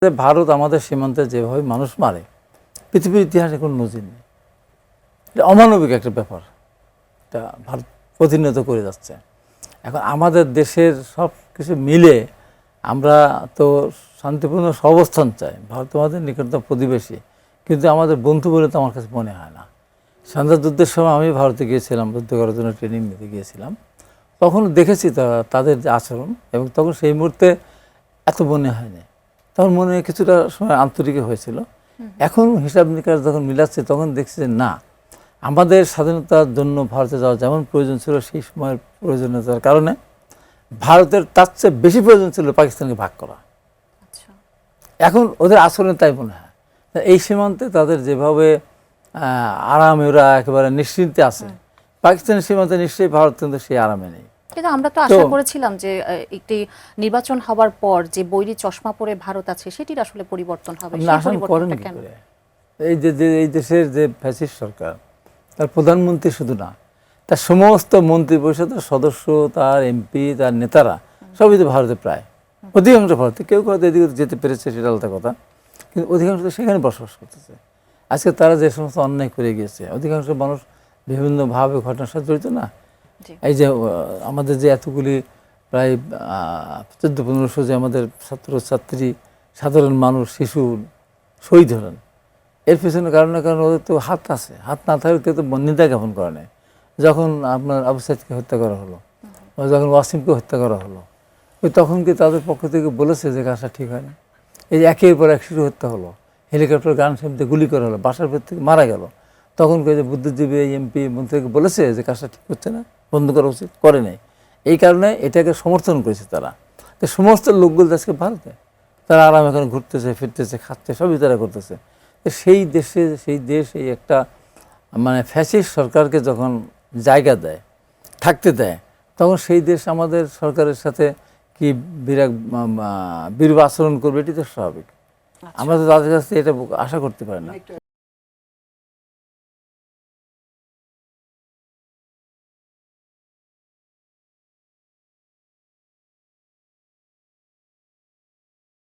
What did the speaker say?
ভারত আমাদের সীমান্তে যেভাবে মানুষ মারে পৃথিবীর ইতিহাসে কোনো নজির নেই। এটা অমানবিক একটা ব্যাপার, এটা ভারত প্রতিনিয়ত করে যাচ্ছে। এখন আমাদের দেশের সব কিছু মিলে আমরা তো শান্তিপূর্ণ সহাবস্থান চাই। ভারত আমাদের নিকটতম প্রতিবেশী, কিন্তু আমাদের বন্ধু বলে তো আমার কাছে মনে হয় না। স্বাধীনতা যুদ্ধের সময় আমি ভারতে গিয়েছিলাম, যুদ্ধ করার জন্য ট্রেনিং নিতে গিয়েছিলাম। তখন দেখেছি তাদের যে আচরণ, এবং তখন সেই মুহূর্তে এত মনে হয়নি। তখন মনে হয় কিছুটা সময় আন্তরিক হয়েছিল। এখন হিসাব নিকাশ যখন মিলাচ্ছে তখন দেখছি যে না, আমাদের স্বাধীনতার জন্য ভারতে যাওয়া যেমন প্রয়োজন ছিল সেই সময়ের প্রয়োজনীয়তার কারণে ভারতের তার চেয়ে বেশি প্রয়োজন ছিল পাকিস্তানকে ভাগ করা। এখন ওদের আচরণে তাই মনে হয়। এই সীমান্তে তাদের যেভাবে আরামে ওরা একেবারে নিশ্চিন্তে আছে, পাকিস্তানের সীমান্তে নিশ্চয়ই ভারত কিন্তু সেই আরামে নেই। কিন্তু আমরা তো আশা করেছিলাম যে একটি নির্বাচন হওয়ার পর যে বৈরী চশমা পরে ভারত আছে সেটির আসলে পরিবর্তন হবে। এই দেশের যে ফ্যাসিস্ট সরকার, তার প্রধানমন্ত্রী শুধু না, তার সমস্ত মন্ত্রী পরিষদের সদস্য, তার এমপি, তার নেতারা সবই তো ভারতে, প্রায় অধিকাংশ ভারতে। কেউ হয়তো এদিকে যেতে পেরেছে, সেটা আলাদা কথা, কিন্তু অধিকাংশ সেখানে বসবাস করতেছে। আজকে তারা যে সমস্ত অন্যায় করে গিয়েছে, অধিকাংশ মানুষ বিভিন্নভাবে ঘটনার সাথে জড়িত না। এই যে আমাদের যে এতগুলি প্রায় 1400-1500 যে আমাদের ছাত্রছাত্রী, সাধারণ মানুষ, শিশু শহীদ হলেন, এর পেছনে কারণ না কারণ ওদের তো হাত আছে। হাত না থাকলে কেউ তো নিন্দা জ্ঞাপন করে নেয়। যখন আপনার আবু সাইদকে হত্যা করা হলো, যখন ওয়াসিমকে হত্যা করা হলো, ওই তখন কি তাদের পক্ষ থেকে বলেছে যে কাজটা ঠিক হয় না? এই যে একের পর এক শিশু হত্যা হলো, হেলিকপ্টার গান সামনে গুলি করা হলো, বাসার ভেতর থেকে মারা গেল, তখন কে যে বুদ্ধিজীবী এমপি মন্ত্রীকে বলেছে যে কাজটা ঠিক হচ্ছে না, বন্ধ করা উচিত? করে নেই। এই কারণে এটাকে সমর্থন করেছে তারা। তো সমস্ত লোকগুলো আজকে ভারতে, তারা আরাম এখন ঘুরতেছে, ফিরতেছে, খাচ্ছে, সবই তারা করতেছে। সেই দেশে, সেই দেশ এই একটা মানে ফ্যাসিস্ট সরকারকে যখন জায়গা দেয়, থাকতে দেয়, তখন সেই দেশ আমাদের সরকারের সাথে কি বিরূপ আচরণ করবে, এটি তো স্বাভাবিক। আমরা তো তাদের কাছ থেকে এটা আশা করতে পারি না।